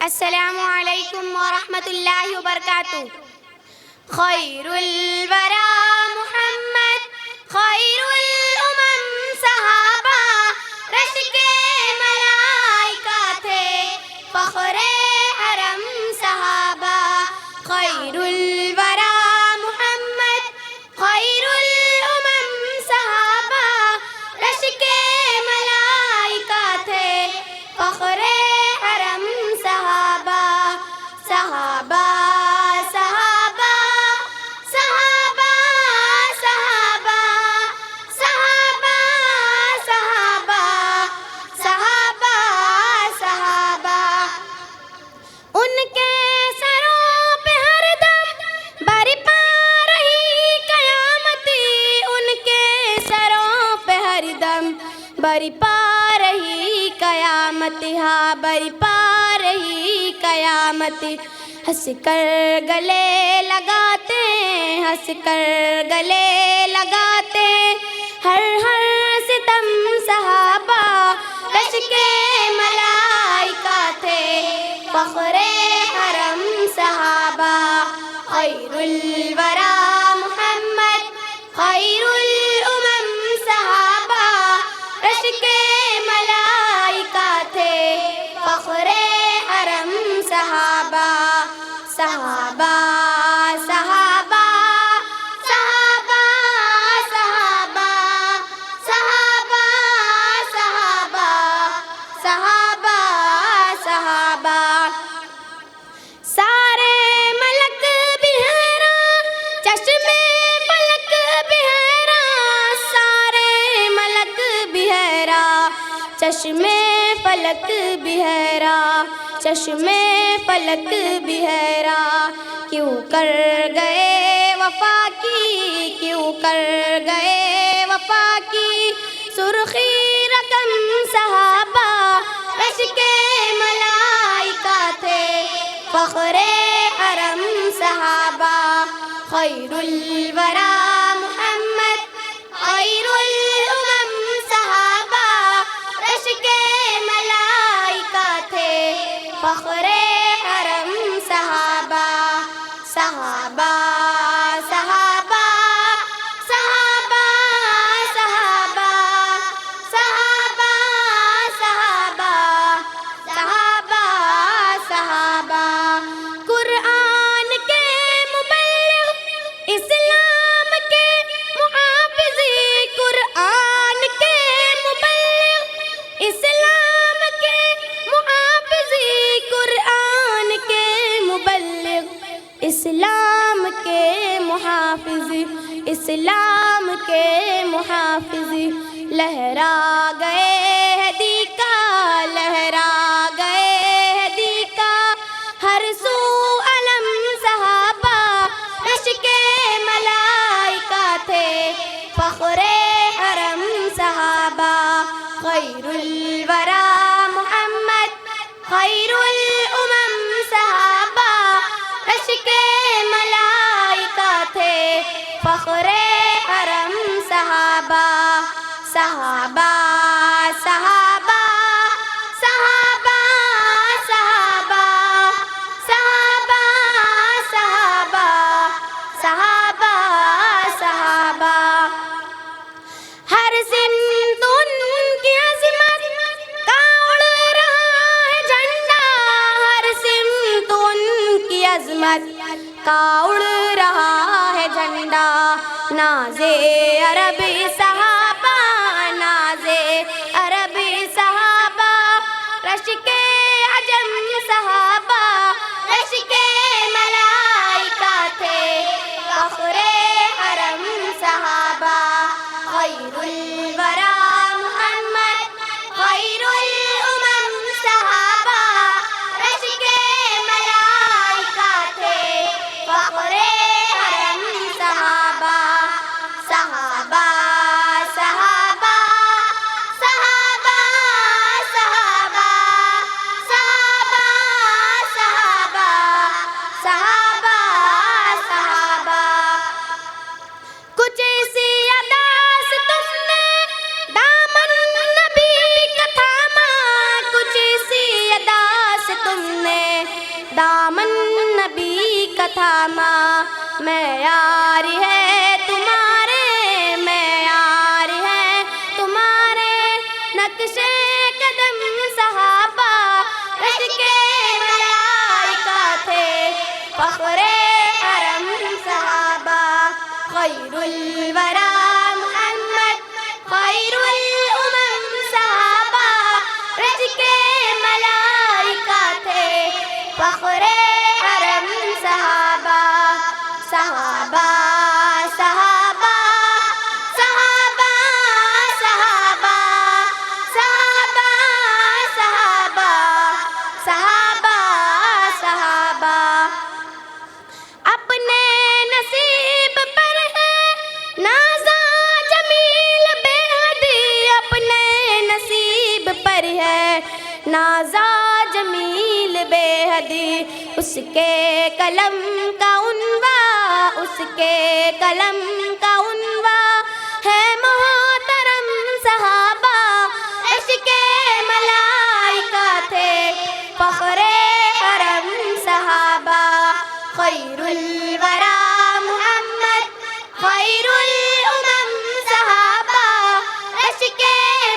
السلام علیکم ورحمۃ اللہ وبرکاتہ۔ خیر الورا محمد، خیر الامم صحابہ، رش کے ملائکہ تھے، فخر حرم صحابہ۔ خیر الورا محمد، خیر الامم صحابہ، رش کے ملائکہ تھے، فخر حرم صحابہ۔ صحابہ صحابہ صحابہ صحابہ صحابہ صحابہ صحابہ صحابہ، ان کے سروں پہ ہر دم برپا رہی قیامتی، ان کے سروں پہ ہر دم برپا رہی قیامت، ہاں برپا رہی قیامت۔ ہنس کر گلے لگاتے، ہنس کر گلے لگاتے، ہر ہر ستم صحابہ، رش کے ملائکہ تھے، فخر حرم صحابہ۔ خیر الورا محمد، خیر الامم صحابہ، رش کے ملائکہ تھے، فخر حرم صحابہ۔ صحابہ صحابہ صحابہ صحابہ صحابہ صحابہ صحابہ صحابہ، سارے ملک بھی حیران، چشم فلک بھی حیران، سارے ملک بھی حیران، چشم فلک بھی حیران، چشم فلک بھی حیران۔ کیوں کر گئے وفا کی، کیوں کر گئے وفا کی سرخی رقم صحابہ، رش کے ملائکہ تھے، فخر حرم صحابہ۔ خیر الورا محمد، خیر الامم صحابہ، رش کے ملائکہ تھے، فخر حرم صحابہ۔ صحابہ صحابہ صحابہ صحابہ صحابہ صحابہ صحابہ صحابہ، قرآن کے مبلغ، اسلام کے محافظی، قرآن کے مبلغ، اسلام کے محافظی، قرآن کے مبلغ، اسلام کے محافظ، اسلام کے محافظ، لہرا گئے ہدی کا، لہرا گئے ہدی کا، ہر سو علم صحابہ، رش کے ملائکہ تھے، فخر حرم صحابہ۔ خیر الورا محمد، خیر الامم صحابہ، رش کے ملائکہ تھے، فخر حرم صحابہ۔ صحابہ صحابہ صحابہ صحابہ صحابہ صحابہ صحابہ صحابہ، ہر سمت ان کی عظمت کا اڑ رہا ہے جھنڈا، ہر سمت ان کی عظمت کا اڑ رہا ہے جھنڈا، ناز عرب صحابہ، ناز عرب صحابہ، رش کے عجم صحابہ، رش کے ملائکہ تھے، فخر حرم صحابہ۔ خیر الورا محمد، خیر الامم صحابہ، رش کے ملائکہ تھے، فخر حرم صحابہ۔ صحابہ صحابہ صحابہ صحابہ صحابہ صحابہ صحابہ صحابہ، تھاما معیار ہے تمہارے، معیار ہے تمہارے نقش قدم صحابہ رش کے ملائکہ تھے، فخر حرم صحابہ خیر الورا محمد خیر الامم صحابہ رج کے ملائکہ تھے، فخر حرم صحابہ صحابہ صحابہ صحابہ صحابہ صحابہ صحابہ صحابہ صحابہ اپنے نصیب پر ہے نازا جمیل بے حدی، اپنے نصیب پر ہے نازا جمیل بے حدی، اس کے قلم کا عنوان، اس کے قلم کا عنوان ہے محترم صحابہ عشق ملائکہ تھے، فخر حرم صحابہ خیر الورا محمد خیر الامم صحابہ عشق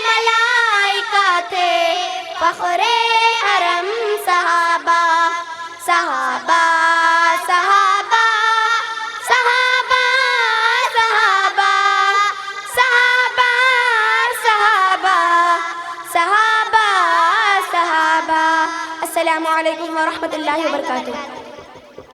ملائکہ تھے، فخر حرم صحابہ صحابہ صحابہ صحابہ صحابہ صحابہ صحابہ صحابہ صحابہ۔ السلام علیکم ورحمۃ اللہ وبرکاتہ۔